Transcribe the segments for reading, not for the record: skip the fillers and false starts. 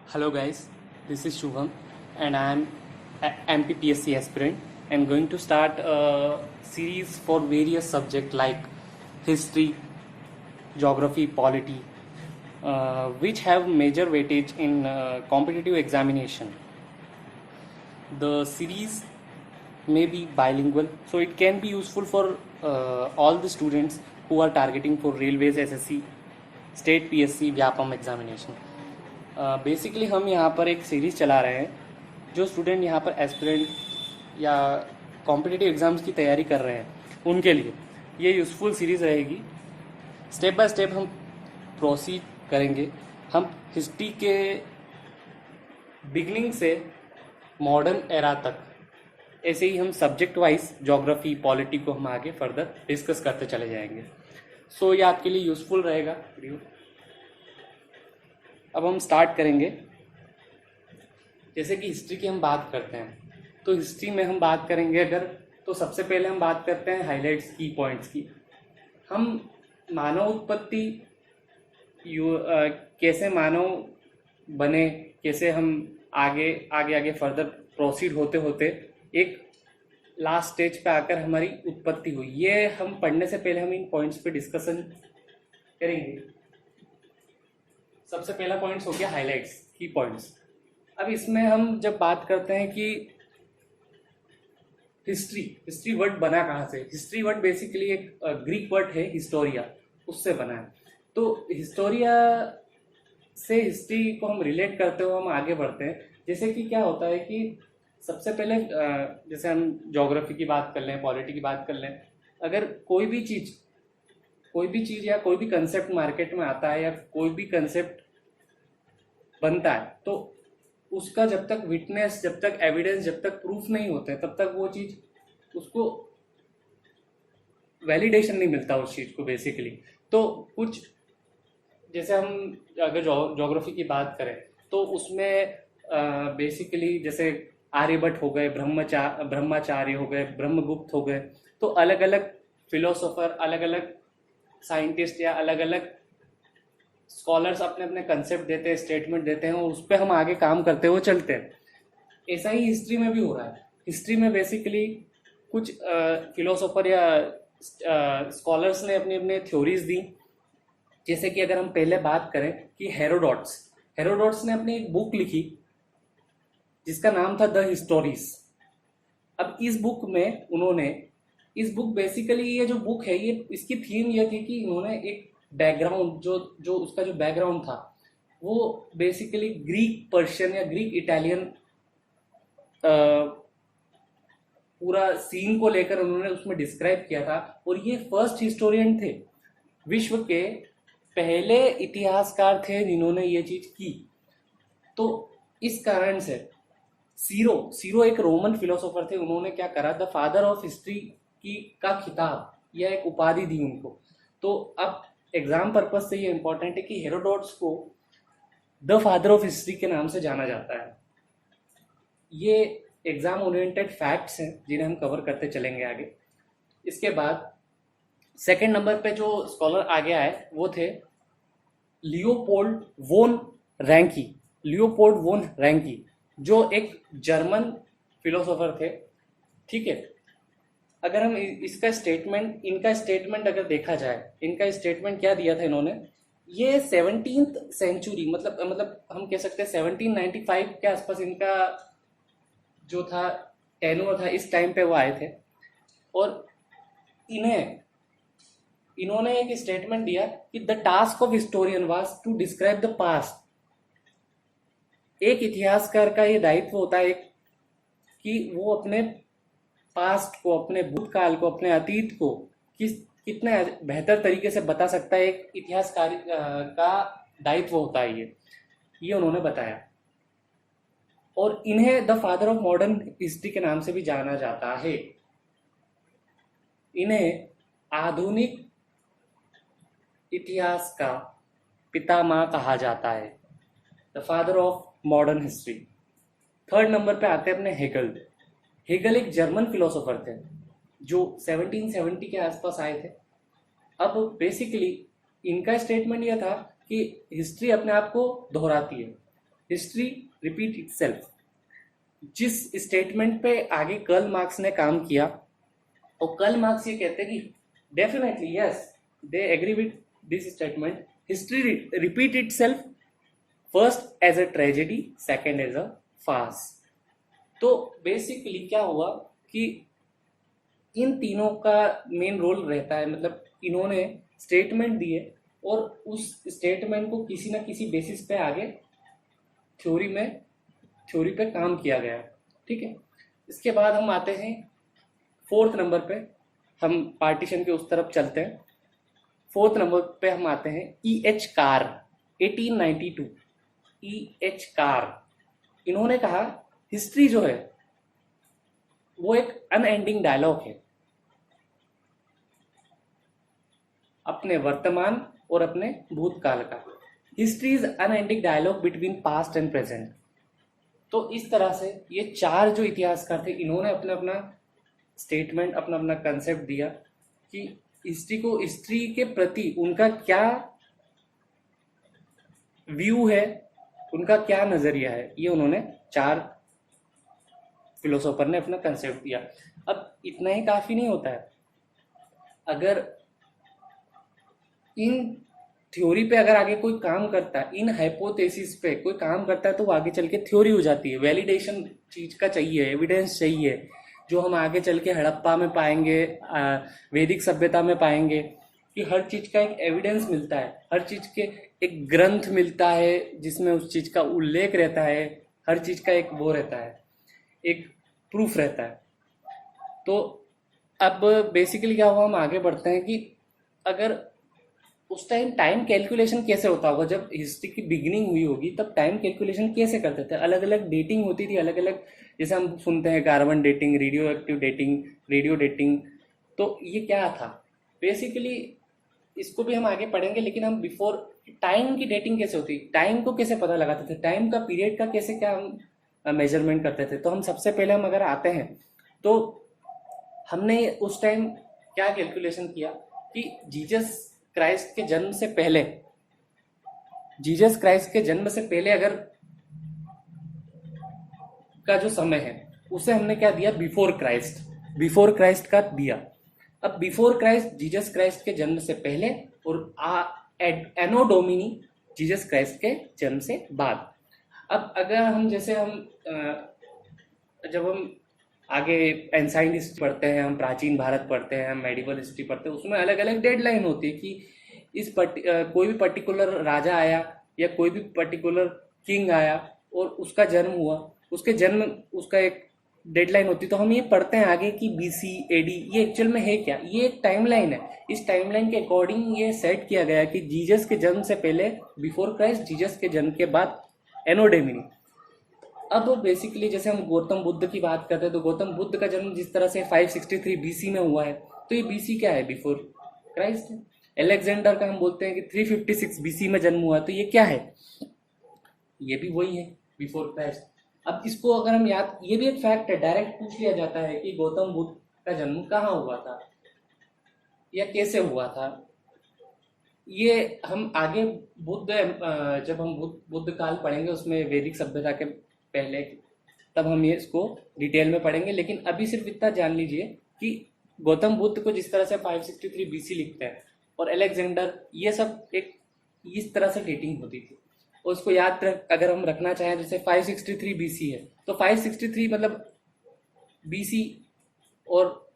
Hello guys, this is Shubham and I am a MPPSC aspirant and going to start a series for various subjects like history, geography, polity, which have major weightage in competitive examination. The series may be bilingual, so it can be useful for all the students who are targeting for railways, SSC, state PSC, Vyapam examination. Basically हम यहाँ पर एक series चला रहे हैं. जो student यहाँ पर एस्पिरेंट या कॉम्पिटिटिव एग्ज़ाम्स की तैयारी कर रहे हैं उनके लिए ये यूज़फुल सीरीज़ रहेगी. स्टेप बाय स्टेप हम प्रोसीड करेंगे. हम हिस्ट्री के बिगनिंग से मॉडर्न एरा तक ऐसे ही हम सब्जेक्ट वाइज ज्योग्राफी पॉलिटी को हम आगे फर्दर डिस्कस करते चले जाएंगे. सो ये आपके लिए यूज़फुल रहेगा वीडियो. अब हम स्टार्ट करेंगे. जैसे कि हिस्ट्री की हम बात करते हैं तो हिस्ट्री में हम बात करेंगे अगर तो सबसे पहले हम बात करते हैं हाइलाइट्स की पॉइंट्स की. हम मानव उत्पत्ति कैसे मानव बने, कैसे हम आगे आगे आगे फर्दर प्रोसीड होते होते एक लास्ट स्टेज पे आकर हमारी उत्पत्ति हुई, ये हम पढ़ने से पहले हम इन पॉइंट्स पे डिस्कशन करेंगे. सबसे पहला पॉइंट्स हो गया हाइलाइट्स की पॉइंट्स. अब इसमें हम जब बात करते हैं कि हिस्ट्री वर्ड बना कहाँ से. हिस्ट्री वर्ड बेसिकली एक ग्रीक वर्ड है हिस्टोरिया, उससे बना है. तो हिस्टोरिया से हिस्ट्री को हम रिलेट करते हुए हम आगे बढ़ते हैं. जैसे कि क्या होता है कि सबसे पहले जैसे हम ज्योग्राफी की बात कर लें, पॉलिटी की बात कर लें, अगर कोई भी चीज़ या कोई भी कंसेप्ट मार्केट में आता है या कोई भी कंसेप्ट बनता है तो उसका जब तक विटनेस, जब तक एविडेंस, जब तक प्रूफ नहीं होते तब तक वो चीज़ उसको वैलिडेशन नहीं मिलता उस चीज़ को बेसिकली. तो कुछ जैसे हम अगर ज्योग्राफी की बात करें तो उसमें बेसिकली जैसे आर्यभट्ट हो गए, ब्रह्माचार्य हो गए, ब्रह्मगुप्त हो गए. तो अलग अलग फिलोसोफर, अलग अलग साइंटिस्ट या अलग अलग स्कॉलर्स अपने अपने कंसेप्ट देते हैं, स्टेटमेंट देते हैं और उस पर हम आगे काम करते हुए चलते हैं. ऐसा ही हिस्ट्री में भी हो रहा है. हिस्ट्री में बेसिकली कुछ फिलोसोफर या स्कॉलर्स ने अपनी अपने थ्योरीज दी. जैसे कि अगर हम पहले बात करें कि हेरोडोट्स ने अपनी एक बुक लिखी जिसका नाम था द हिस्टोरीज. अब इस बुक बेसिकली ये जो बुक है, ये इसकी थीम ये थी कि इन्होंने एक बैकग्राउंड जो उसका जो बैकग्राउंड था वो बेसिकली ग्रीक पर्शियन या ग्रीक इटालियन पूरा सीन को लेकर उन्होंने उसमें डिस्क्राइब किया था. और ये फर्स्ट हिस्टोरियन थे, विश्व के पहले इतिहासकार थे जिन्होंने ये चीज की. तो इस कारण से सीरो एक रोमन फिलोसोफर थे. उन्होंने क्या करा, द फादर ऑफ हिस्ट्री का खिताब या एक उपाधि दी उनको. तो अब एग्जाम पर्पज से ये इंपॉर्टेंट है कि हेरोडोट्स को द फादर ऑफ हिस्ट्री के नाम से जाना जाता है. ये एग्जाम ओरिएंटेड फैक्ट्स हैं जिन्हें हम कवर करते चलेंगे आगे. इसके बाद सेकेंड नंबर पे जो स्कॉलर आगे आए वो थे लियोपोल्ड वोन रैंकी, जो एक जर्मन फिलोसोफर थे. ठीक है. अगर हम इनका स्टेटमेंट अगर देखा जाए, इनका स्टेटमेंट क्या दिया था इन्होंने, ये 17th सेंचुरी मतलब हम कह सकते हैं 1795 के आसपास इनका जो था टेन्योर था, इस टाइम पे वो आए थे. और इन्होंने एक स्टेटमेंट दिया कि the task of historian was to describe the past. एक इतिहासकार का ये दायित्व होता है कि वो अपने पास्ट को, अपने भूतकाल को, अपने अतीत को कितने बेहतर तरीके से बता सकता है. एक इतिहासकार का दायित्व होता है ये उन्होंने बताया. और इन्हें the father of modern history के नाम से भी जाना जाता है. इन्हें आधुनिक इतिहास का पितामह कहा जाता है, the father of modern history. Third number पे आते हैं अपने हेगल एक जर्मन फिलोसोफर थे जो 1770 के आसपास आए थे. अब बेसिकली इनका स्टेटमेंट यह था कि हिस्ट्री अपने आप को दोहराती है. History repeat itself. जिस स्टेटमेंट पे आगे कर्ल मार्क्स ने काम किया, और कर्ल मार्क्स ये कहते हैं कि definitely yes, they agree with this statement, history repeat itself, first as a tragedy, second as a farce. तो बेसिकली क्या हुआ कि इन तीनों का मेन रोल रहता है, मतलब इन्होंने स्टेटमेंट दिए और उस स्टेटमेंट को किसी ना किसी बेसिस पे आगे थ्योरी पे काम किया गया। ठीक है, इसके बाद हम आते हैं फोर्थ नंबर पे, हम पार्टीशन के उस तरफ चलते हैं। फोर्थ नंबर पे हम आते हैं E H car, 1892। E H car, इन्होंने कहा हिस्ट्री जो है वो एक अनएंडिंग डायलॉग है अपने वर्तमान और अपने भूतकाल का। History is unending dialogue between past and present. तो इस तरह से ये चार जो इतिहासकार थे, इन्होंने अपना अपना स्टेटमेंट, अपना अपना कंसेप्ट दिया कि हिस्ट्री के प्रति उनका क्या व्यू है, उनका क्या नजरिया है, ये उन्होंने चार फिलोसोफर ने अपना कंसेप्ट दिया। अब इतना ही काफी नहीं होता है, अगर इन थ्योरी पे अगर आगे कोई काम करता है, इन हाइपोथेसिस पे कोई काम करता है, तो वो आगे चल के थ्योरी हो जाती है। वैलिडेशन चीज का चाहिए, एविडेंस चाहिए, जो हम आगे चल के हड़प्पा में पाएंगे, वैदिक सभ्यता में पाएंगे कि हर चीज का एक एविडेंस मिलता है, हर चीज के एक ग्रंथ मिलता है जिसमें उस चीज का उल्लेख रहता है, हर चीज का एक वो रहता है, एक प्रूफ रहता है। तो अब बेसिकली क्या हुआ, हम आगे बढ़ते हैं कि अगर उस टाइम कैलकुलेशन कैसे होता होगा, जब हिस्ट्री की बिगिनिंग हुई होगी तब टाइम कैलकुलेशन कैसे करते थे, अलग अलग डेटिंग होती थी, अलग अलग, जैसे हम सुनते हैं carbon dating, radio active dating, radio dating. तो ये क्या था बेसिकली, इसको भी हम आगे पढ़ेंगे, लेकिन हम बिफोर टाइम की डेटिंग कैसे होती, टाइम को कैसे पता लगाते थे, टाइम का पीरियड का कैसे क्या हम मेजरमेंट करते थे। तो हम सबसे पहले हम अगर आते हैं तो हमने उस टाइम क्या कैलकुलेशन किया कि जीसस क्राइस्ट के जन्म से पहले, जीसस क्राइस्ट के जन्म से पहले अगर का जो समय है उसे हमने क्या दिया, बिफोर क्राइस्ट का दिया। अब बिफोर क्राइस्ट जीसस क्राइस्ट के जन्म से पहले, और एनो डोमिनी जीसस क्राइस्ट के जन्म से बाद। अब अगर हम जैसे जब हम आगे एंसाइंट हिस्ट्री पढ़ते हैं, हम प्राचीन भारत पढ़ते हैं, हम मेडिवल हिस्ट्री पढ़ते हैं, उसमें अलग अलग डेडलाइन होती है कि कोई भी पर्टिकुलर राजा आया या कोई भी पर्टिकुलर किंग आया और उसका जन्म हुआ, उसका एक डेडलाइन होती है। तो हम ये पढ़ते हैं आगे कि बीसी एडी, ये एक्चुअल में है क्या, ये एक टाइमलाइन है। इस टाइमलाइन के अकॉर्डिंग ये सेट किया गया कि जीसस के जन्म से पहले बिफोर क्राइस्ट, जीसस के जन्म के बाद एनो डोमिनी। अब बेसिकली जैसे हम गौतम बुद्ध की बात करते हैं, तो गौतम बुद्ध का जन्म जिस तरह से 563 बीसी में हुआ है, तो ये बीसी क्या है, बिफोर क्राइस्ट है। एलेक्जेंडर का हम बोलते हैं कि 356 बीसी में जन्म हुआ, तो ये क्या है, ये भी वही है, बिफोर क्राइस्ट। अब इसको अगर हम याद, ये भी एक फैक्ट है, डायरेक्ट पूछ लिया जाता है कि गौतम बुद्ध का जन्म कहाँ हुआ था या कैसे हुआ था। ये हम आगे जब हम बुद्ध काल पढ़ेंगे, उसमें वैदिक सभ्यता के पहले, तब हम ये इसको डिटेल में पढ़ेंगे। लेकिन अभी सिर्फ इतना जान लीजिए कि गौतम बुद्ध को जिस तरह से 563 बीसी लिखते हैं और अलेक्जेंडर, ये सब एक इस तरह से डेटिंग होती थी। और उसको अगर हम रखना चाहें, जैसे 563 बीसी है, तो 563 मतलब बीसी और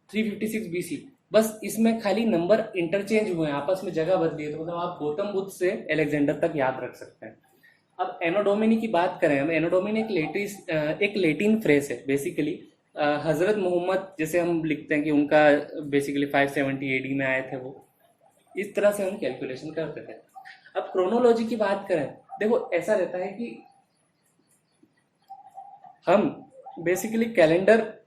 356 बीसी, बस इसमें खाली नंबर इंटरचेंज हुए हैं, आपस में जगह बदली है। तो मतलब आप गौतम बुद्ध से अलेक्जेंडर तक याद रख सकते हैं। अब एनो डोमिनी की बात करें, हम एनो डोमिनी एक लेटिन फ्रेज है बेसिकली। हजरत मोहम्मद जैसे हम लिखते हैं कि उनका बेसिकली 570 एडी में आए थे, वो इस तरह से हम कैलकुलेशन करते थे। अब क्रोनोलॉजी की बात करें, देखो ऐसा रहता है कि हम बेसिकली कैलेंडर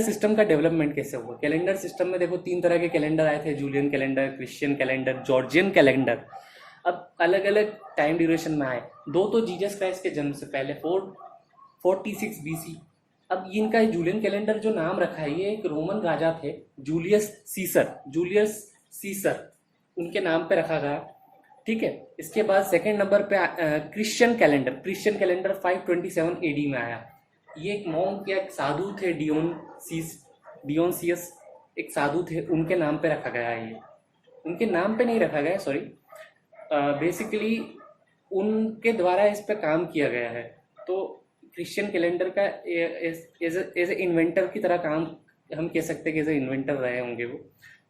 सिस्टम का डेवलपमेंट कैसे हुआ। कैलेंडर सिस्टम में देखो 3 तरह के कैलेंडर आए थे, Julian calendar, Christian calendar, Georgian calendar. अब अलग अलग टाइम ड्यूरेशन में आए। 2 तो जीसस क्राइस्ट के जन्म से पहले 446 बीसी। अब इनका जूलियन कैलेंडर जो नाम रखा है, ये एक रोमन राजा थे, जूलियस सीसर, उनके नाम पे रखा गया। ठीक है। इसके बाद सेकंड नंबर पे क्रिश्चियन कैलेंडर 527 एडी में आया। ये एक मॉन्क या एक साधु थे, डियोनसियस एक साधु थे, उनके नाम पे रखा गया है ये। उनके नाम पे नहीं रखा गया, सॉरी, बेसिकली उनके द्वारा इस पे काम किया गया है। तो क्रिश्चियन कैलेंडर का एज ए इन्वेंटर की तरह काम हम कह सकते हैं कि एज ए इन्वेंटर रहे होंगे वो।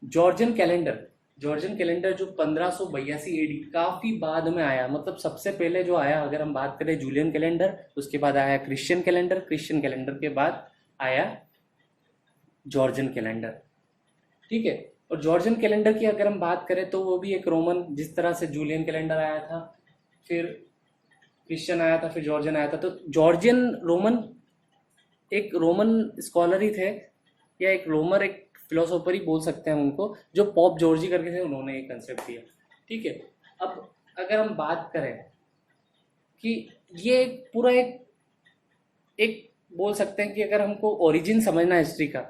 जॉर्जियन कैलेंडर जो 1582 एडी, काफी बाद में आया। मतलब सबसे पहले जो आया, अगर हम बात करें जूलियन कैलेंडर, उसके बाद आया क्रिश्चियन कैलेंडर के बाद आया जॉर्जियन कैलेंडर। ठीक है। और जॉर्जियन कैलेंडर की अगर हम बात करें तो वो भी एक रोमन, जिस तरह से जूलियन कैलेंडर आया था, फिर क्रिश्चियन आया था, फिर जॉर्जियन आया था। तो जॉर्जियन एक रोमन स्कॉलर ही थे, या एक फिलोसोफर ही बोल सकते हैं उनको, जो पॉप जॉर्जी करके थे, उन्होंने ये कंसेप्ट दिया। ठीक है। अब अगर हम बात करें कि ये पूरा एक बोल सकते हैं कि अगर हमको ओरिजिन समझना है हिस्ट्री का,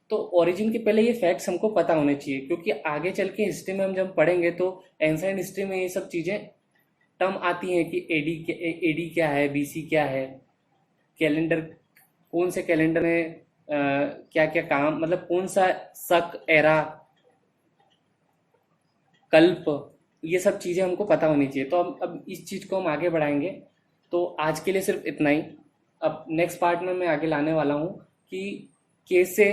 तो ओरिजिन के पहले ये फैक्ट्स हमको पता होने चाहिए, क्योंकि आगे चल के हिस्ट्री में हम जब पढ़ेंगे तो एंशिएंट हिस्ट्री में ये सब चीज़ें टर्म आती हैं कि एडी क्या है, बीसी क्या है, कैलेंडर कौन से कैलेंडर में क्या क्या काम, मतलब कौन सा शक, एरा, कल्प, ये सब चीज़ें हमको पता होनी चाहिए। तो अब इस चीज़ को हम आगे बढ़ाएंगे। तो आज के लिए सिर्फ इतना ही। अब नेक्स्ट पार्ट में मैं आगे लाने वाला हूँ कि कैसे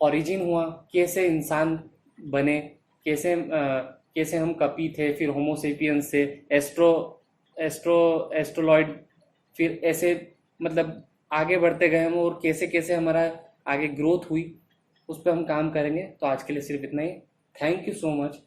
ओरिजिन हुआ, कैसे इंसान बने, कैसे हम कपी थे, फिर होमोसेपियंस से एस्ट्रोलॉइड, फिर ऐसे मतलब आगे बढ़ते गए हम, और कैसे कैसे हमारा आगे ग्रोथ हुई, उस पर हम काम करेंगे। तो आज के लिए सिर्फ इतना ही। Thank you so much.